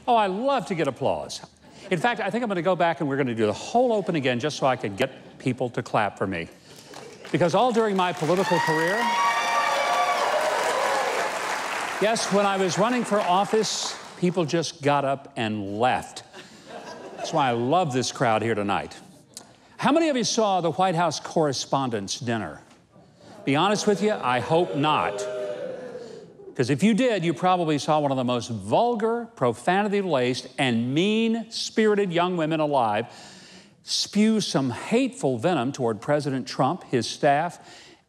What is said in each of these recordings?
Oh, I love to get applause. In fact, I think I'm going to go back and we're going to do the whole Open again just so I can get people to clap for me. Because all during my political career, yes, when I was running for office, people just got up and left. That's why I love this crowd here tonight. How many of you saw the White House Correspondents' dinner? Be honest with you, I hope not. Because if you did, you probably saw one of the most vulgar, profanity-laced, and mean-spirited young women alive spew some hateful venom toward President Trump, his staff,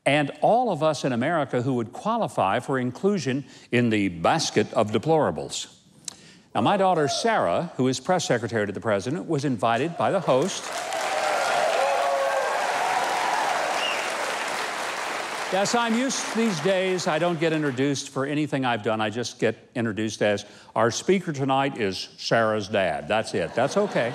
and all of us in America who would qualify for inclusion in the basket of deplorables. Now, my daughter, Sarah, who is press secretary to the president, was invited by the host. Yes, I'm used these days. I don't get introduced for anything I've done. I just get introduced as, our speaker tonight is Sarah's dad. That's it. That's okay.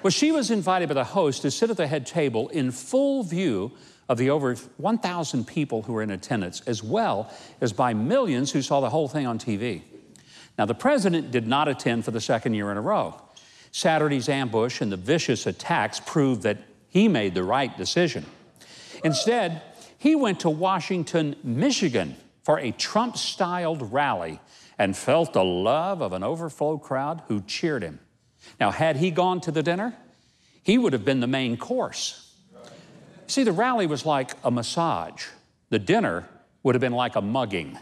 Well, she was invited by the host to sit at the head table in full view of the over 1,000 people who were in attendance, as well as by millions who saw the whole thing on TV. Now, the president did not attend for the second year in a row. Saturday's ambush and the vicious attacks proved that he made the right decision. Instead, he went to Washington, Michigan for a Trump-styled rally and felt the love of an overflow crowd who cheered him. Now, had he gone to the dinner, he would have been the main course. See, the rally was like a massage. The dinner would have been like a mugging.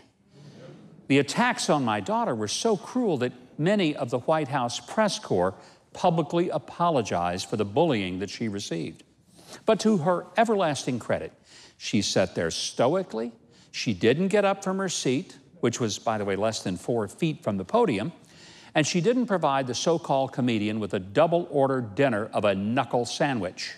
The attacks on my daughter were so cruel that many of the White House press corps publicly apologized for the bullying that she received. But to her everlasting credit, she sat there stoically. She didn't get up from her seat, which was, by the way, less than 4 feet from the podium, and she didn't provide the so-called comedian with a double-ordered dinner of a knuckle sandwich.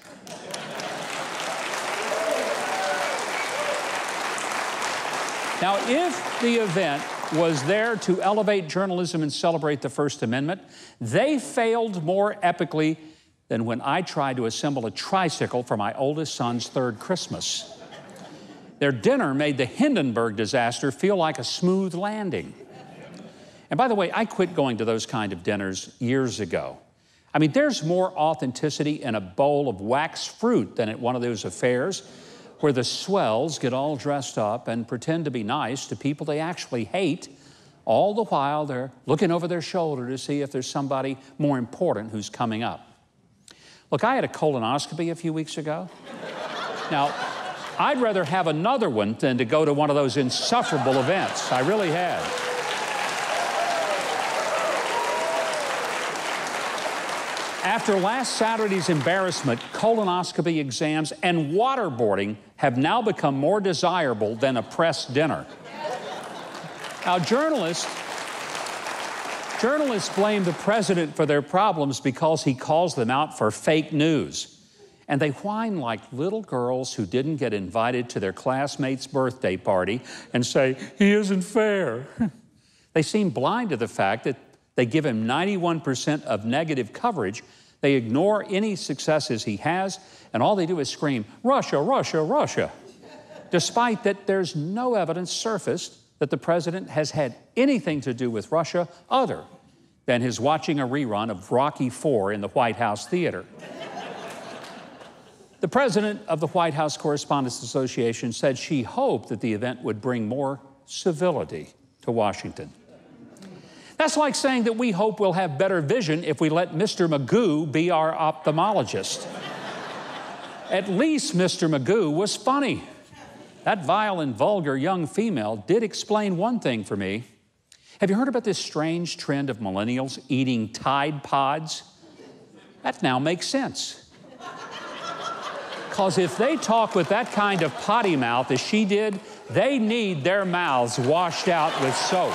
Now, if the event was there to elevate journalism and celebrate the First Amendment, they failed more epically than when I tried to assemble a tricycle for my oldest son's 3rd Christmas. Their dinner made the Hindenburg disaster feel like a smooth landing. And by the way, I quit going to those kind of dinners years ago. I mean, there's more authenticity in a bowl of wax fruit than at one of those affairs where the swells get all dressed up and pretend to be nice to people they actually hate, all the while they're looking over their shoulder to see if there's somebody more important who's coming up. Look, I had a colonoscopy a few weeks ago. Now, I'd rather have another one than to go to one of those insufferable events. I really had. After last Saturday's embarrassment, colonoscopy exams and waterboarding have now become more desirable than a press dinner. Now, journalists blame the president for their problems because he calls them out for fake news. And they whine like little girls who didn't get invited to their classmate's birthday party and say, he isn't fair. They seem blind to the fact that they give him 91% of negative coverage. They ignore any successes he has, and all they do is scream, Russia, Russia, Russia, despite that there's no evidence surfaced that the president has had anything to do with Russia other than his watching a rerun of Rocky IV in the White House theater. The president of the White House Correspondents Association said she hoped that the event would bring more civility to Washington. That's like saying that we hope we'll have better vision if we let Mr. Magoo be our ophthalmologist. At least Mr. Magoo was funny. That vile and vulgar young female did explain one thing for me. Have you heard about this strange trend of millennials eating Tide Pods? That now makes sense. Because if they talk with that kind of potty mouth as she did, they need their mouths washed out with soap.